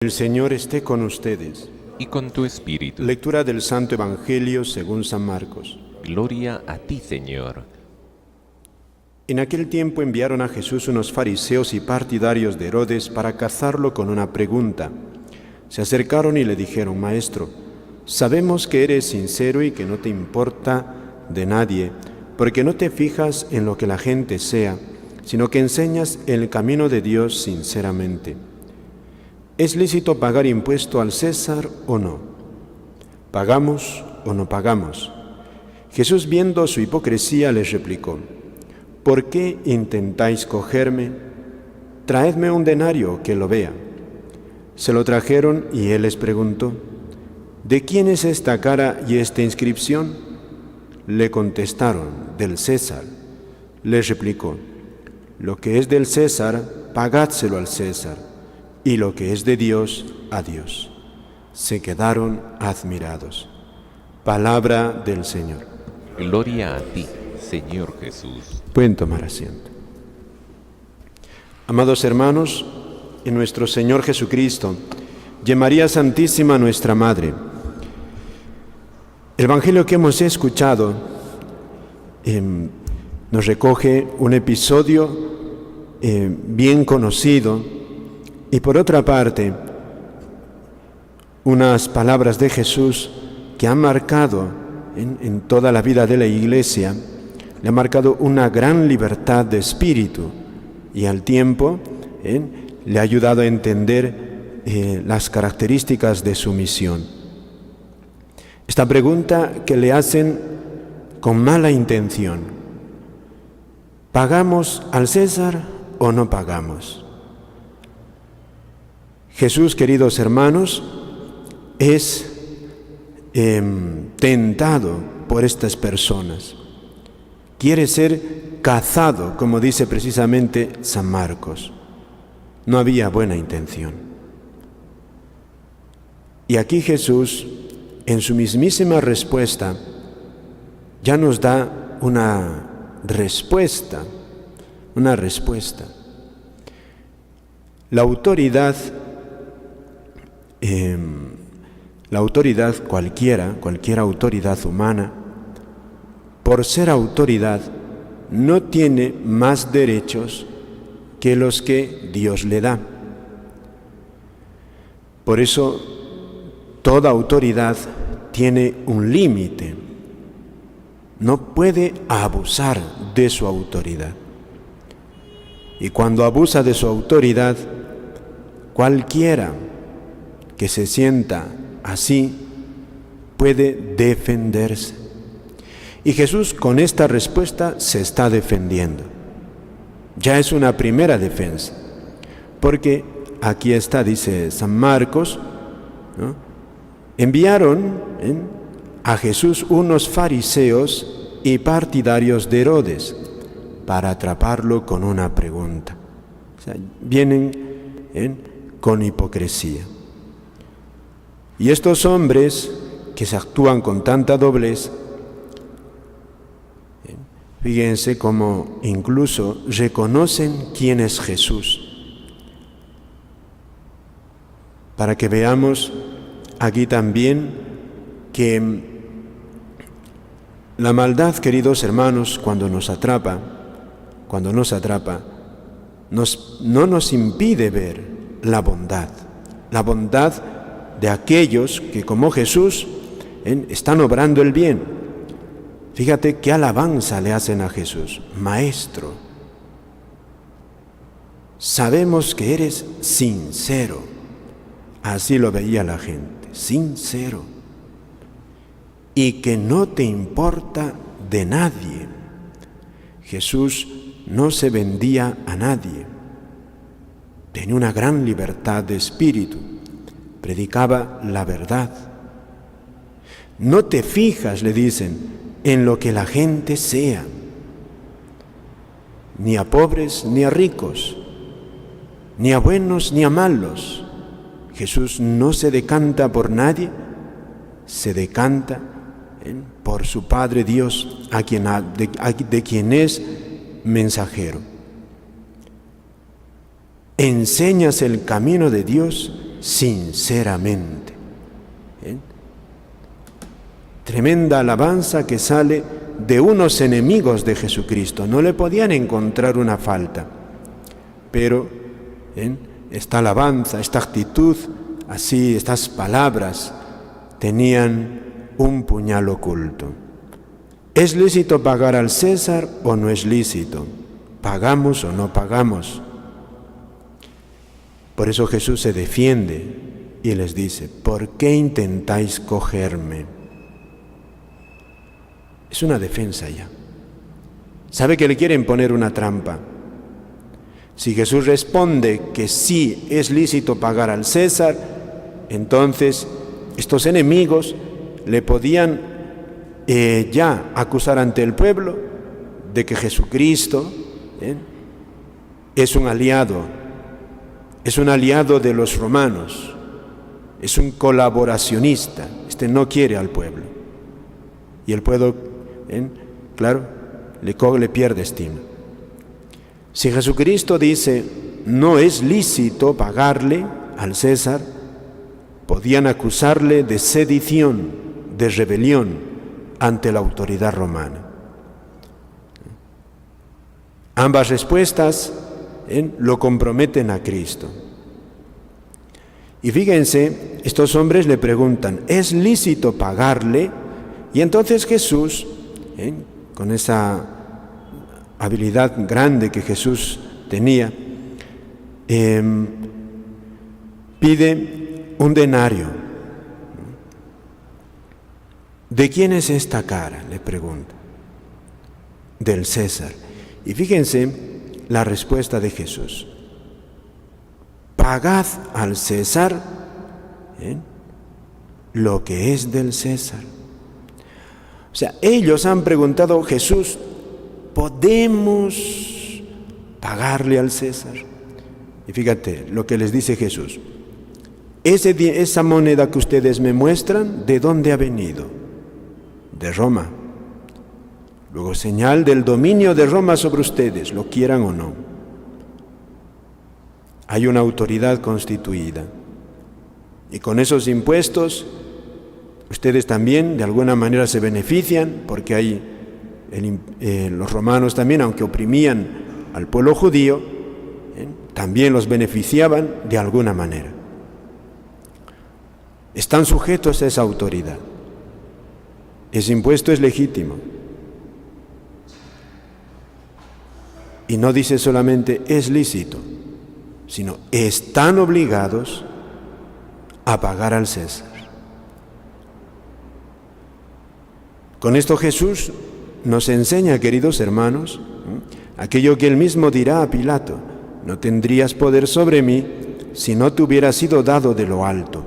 El Señor esté con ustedes. Y con tu espíritu. Lectura del Santo Evangelio según San Marcos. Gloria a ti, Señor. En aquel tiempo enviaron a Jesús unos fariseos y partidarios de Herodes para cazarlo con una pregunta. Se acercaron y le dijeron: Maestro, sabemos que eres sincero y que no te importa de nadie, porque no te fijas en lo que la gente sea, sino que enseñas el camino de Dios sinceramente. ¿Es lícito pagar impuesto al César o no? ¿Pagamos o no pagamos? Jesús, viendo su hipocresía, les replicó: ¿Por qué intentáis cogerme? Traedme un denario que lo vea. Se lo trajeron y él les preguntó: ¿De quién es esta cara y esta inscripción? Le contestaron: del César. Les replicó: Lo que es del César, pagádselo al César, y lo que es de Dios, a Dios. Se quedaron admirados. Palabra del Señor. Gloria a ti, Señor Jesús. Pueden tomar asiento. Amados hermanos, en nuestro Señor Jesucristo y en María Santísima, nuestra Madre, el Evangelio que hemos escuchado nos recoge un episodio bien conocido. Y por otra parte, unas palabras de Jesús que han marcado en toda la vida de la Iglesia, le ha marcado una gran libertad de espíritu y al tiempo le ha ayudado a entender las características de su misión. Esta pregunta que le hacen con mala intención: ¿pagamos al César o no pagamos? Jesús, queridos hermanos, es tentado por estas personas. Quiere ser cazado, como dice precisamente San Marcos. No había buena intención. Y aquí Jesús, en su mismísima respuesta, ya nos da una respuesta. La autoridad cualquier autoridad humana, por ser autoridad, no tiene más derechos que los que Dios le da. Por eso, toda autoridad tiene un límite. No puede abusar de su autoridad. Y cuando abusa de su autoridad, cualquiera que se sienta así puede defenderse. Y Jesús con esta respuesta se está defendiendo. Ya es una primera defensa, porque aquí está, dice San Marcos, ¿no? Enviaron a Jesús unos fariseos y partidarios de Herodes para atraparlo con una pregunta. O sea, vienen con hipocresía. Y estos hombres que se actúan con tanta doblez, fíjense cómo incluso reconocen quién es Jesús. Para que veamos aquí también que la maldad, queridos hermanos, cuando nos atrapa, no nos impide ver la bondad de aquellos que, como Jesús, están obrando el bien. Fíjate qué alabanza le hacen a Jesús: Maestro, sabemos que eres sincero. Así lo veía la gente, sincero, y que no te importa de nadie. Jesús no se vendía a nadie, tenía una gran libertad de espíritu, predicaba la verdad. No te fijas, le dicen, en lo que la gente sea, ni a pobres ni a ricos, ni a buenos ni a malos. Jesús no se decanta por nadie, se decanta por su Padre Dios, de quien es mensajero. Enseñas el camino de Dios sinceramente. Tremenda alabanza que sale de unos enemigos de Jesucristo. No le podían encontrar una falta, pero esta alabanza, esta actitud, así, estas palabras, tenían un puñal oculto. ¿Es lícito pagar al César o no es lícito? ¿Pagamos o no pagamos? Por eso Jesús se defiende y les dice: ¿por qué intentáis cogerme? Es una defensa ya. Sabe que le quieren poner una trampa. Si Jesús responde que sí es lícito pagar al César, entonces estos enemigos le podían ya acusar ante el pueblo de que Jesucristo es un aliado de los romanos, es un colaboracionista, no quiere al pueblo. Y el pueblo, claro, le pierde estima. Si Jesucristo dice no es lícito pagarle al César, podían acusarle de sedición, de rebelión ante la autoridad romana. Ambas respuestas lo comprometen a Cristo. Y fíjense, estos hombres le preguntan: ¿es lícito pagarle? Y entonces Jesús, con esa habilidad grande que Jesús tenía, pide un denario. ¿De quién es esta cara?, le pregunta. Del César. Y fíjense la respuesta de Jesús: pagad al César lo que es del César. O sea, ellos han preguntado: Jesús, ¿podemos pagarle al César? Y fíjate lo que les dice Jesús: esa moneda que ustedes me muestran, ¿de dónde ha venido? De Roma. Luego, señal del dominio de Roma sobre ustedes, lo quieran o no. Hay una autoridad constituida. Y con esos impuestos, ustedes también de alguna manera se benefician, porque hay los romanos también, aunque oprimían al pueblo judío, también los beneficiaban de alguna manera. Están sujetos a esa autoridad. Ese impuesto es legítimo. Y no dice solamente es lícito, sino están obligados a pagar al César. Con esto Jesús nos enseña, queridos hermanos, aquello que él mismo dirá a Pilato: no tendrías poder sobre mí si no te hubiera sido dado de lo alto.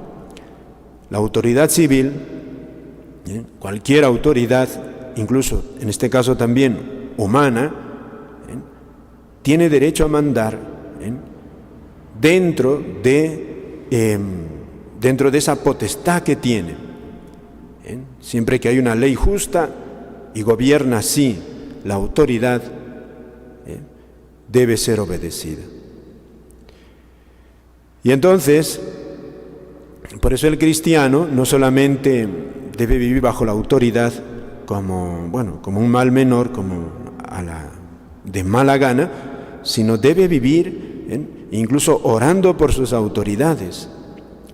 La autoridad civil, cualquier autoridad, incluso en este caso también humana, tiene derecho a mandar dentro de esa potestad que tiene. Siempre que hay una ley justa y gobierna así la autoridad, debe ser obedecida. Y entonces, por eso el cristiano no solamente debe vivir bajo la autoridad como un mal menor, como de mala gana, sino debe vivir incluso orando por sus autoridades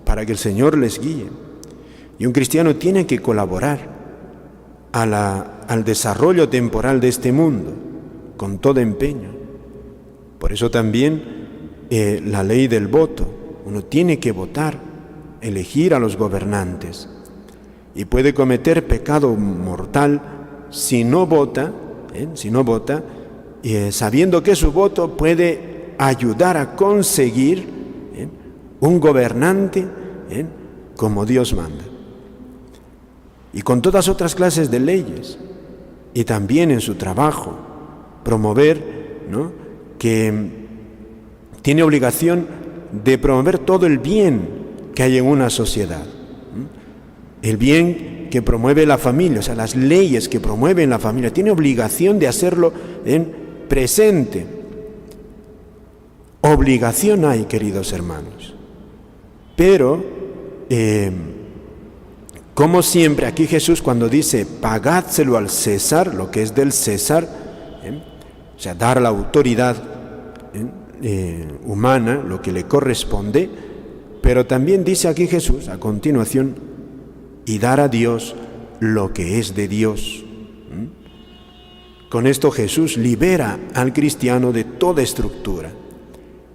para que el Señor les guíe. Y un cristiano tiene que colaborar al desarrollo temporal de este mundo con todo empeño. Por eso también la ley del voto. Uno tiene que votar, elegir a los gobernantes, y puede cometer pecado mortal si no vota, sabiendo que su voto puede ayudar a conseguir un gobernante como Dios manda. Y con todas otras clases de leyes, y también en su trabajo, promover, que tiene obligación de promover todo el bien que hay en una sociedad, el bien que promueve la familia, o sea, las leyes que promueven la familia, tiene obligación de hacerlo en presente. Obligación hay, queridos hermanos, Pero, como siempre, aquí Jesús cuando dice pagádselo al César, lo que es del César, o sea, dar la autoridad humana, lo que le corresponde, pero también dice aquí Jesús a continuación, y dar a Dios lo que es de Dios. Con esto Jesús libera al cristiano de toda estructura.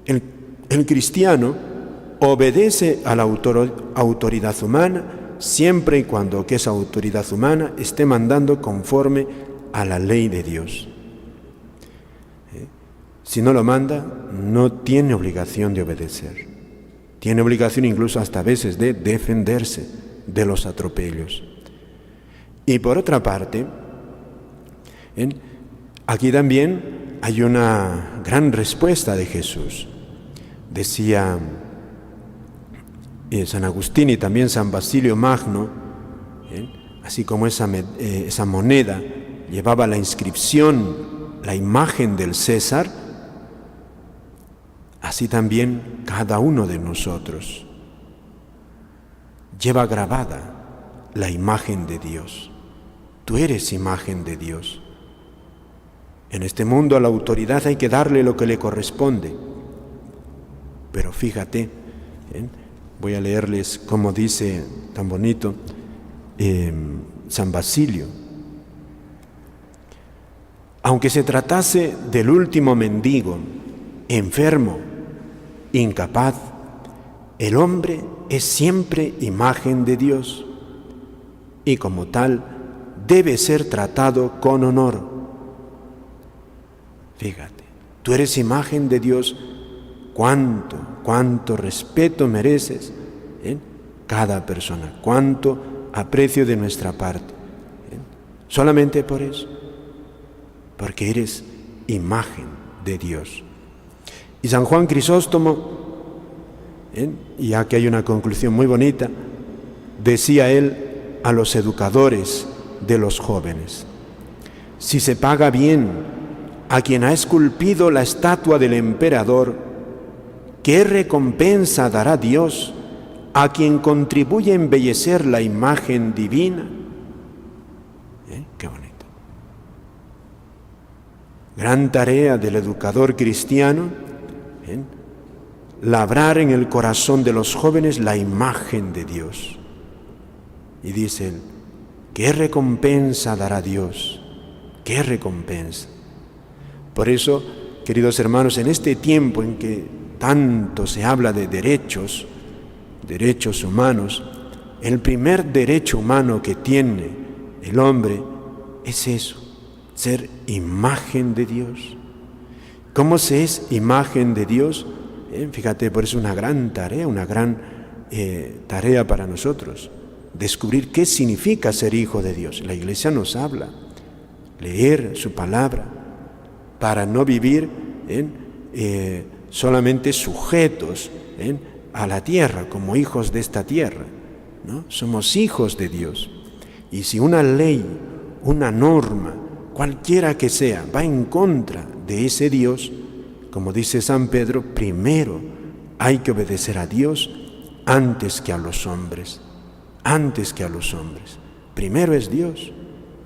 El cristiano obedece a la autoridad humana siempre y cuando que esa autoridad humana esté mandando conforme a la ley de Dios. Si no lo manda, no tiene obligación de obedecer. Tiene obligación incluso hasta a veces de defenderse de los atropellos. Y por otra parte, aquí también hay una gran respuesta de Jesús. Decía San Agustín y también San Basilio Magno, así como esa moneda llevaba la inscripción, la imagen del César, así también cada uno de nosotros lleva grabada la imagen de Dios. Tú eres imagen de Dios. En este mundo a la autoridad hay que darle lo que le corresponde. Pero fíjate, voy a leerles cómo dice tan bonito San Basilio. Aunque se tratase del último mendigo, enfermo, incapaz, el hombre es siempre imagen de Dios y como tal debe ser tratado con honor. Fíjate, tú eres imagen de Dios, cuánto respeto mereces cada persona, cuánto aprecio de nuestra parte. Solamente por eso, porque eres imagen de Dios. Y San Juan Crisóstomo, y ya que hay una conclusión muy bonita, decía él a los educadores de los jóvenes: si se paga bien a quien ha esculpido la estatua del emperador, ¿qué recompensa dará Dios a quien contribuye a embellecer la imagen divina? Qué bonito. Gran tarea del educador cristiano, labrar en el corazón de los jóvenes la imagen de Dios. Y dice él, ¿qué recompensa dará Dios? ¿Qué recompensa? Por eso, queridos hermanos, en este tiempo en que tanto se habla de derechos humanos, el primer derecho humano que tiene el hombre es eso, ser imagen de Dios. ¿Cómo se es imagen de Dios? Fíjate, por eso es una gran tarea para nosotros, descubrir qué significa ser hijo de Dios. La Iglesia nos habla, leer su palabra, para no vivir solamente sujetos a la tierra, como hijos de esta tierra, ¿no? Somos hijos de Dios. Y si una ley, una norma, cualquiera que sea, va en contra de ese Dios, como dice San Pedro, primero hay que obedecer a Dios antes que a los hombres. Antes que a los hombres. Primero es Dios,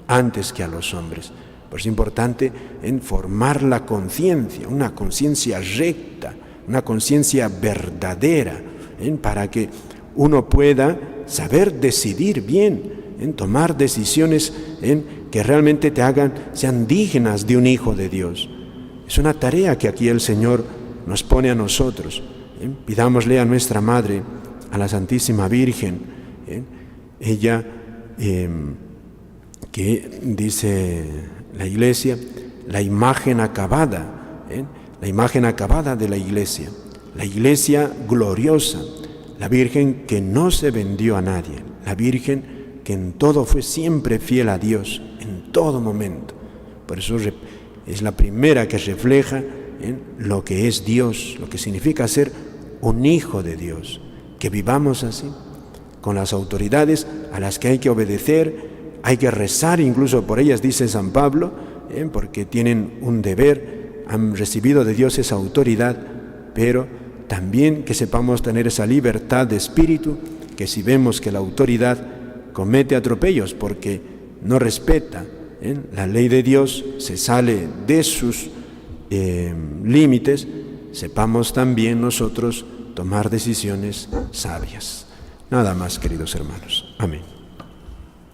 antes que a los hombres. Pues es importante formar la conciencia, una conciencia recta, una conciencia verdadera, para que uno pueda saber decidir bien, tomar decisiones que realmente sean dignas de un hijo de Dios. Es una tarea que aquí el Señor nos pone a nosotros. Pidámosle a nuestra Madre, a la Santísima Virgen, ella que dice la Iglesia, la imagen acabada de la Iglesia, la Iglesia gloriosa, la Virgen que no se vendió a nadie, la Virgen que en todo fue siempre fiel a Dios, en todo momento. Por eso es la primera que refleja lo que es Dios, lo que significa ser un hijo de Dios, que vivamos así, con las autoridades a las que hay que obedecer, hay que rezar incluso por ellas, dice San Pablo, porque tienen un deber, han recibido de Dios esa autoridad, pero también que sepamos tener esa libertad de espíritu, que si vemos que la autoridad comete atropellos porque no respeta la ley de Dios, se sale de sus límites, sepamos también nosotros tomar decisiones sabias. Nada más, queridos hermanos. Amén.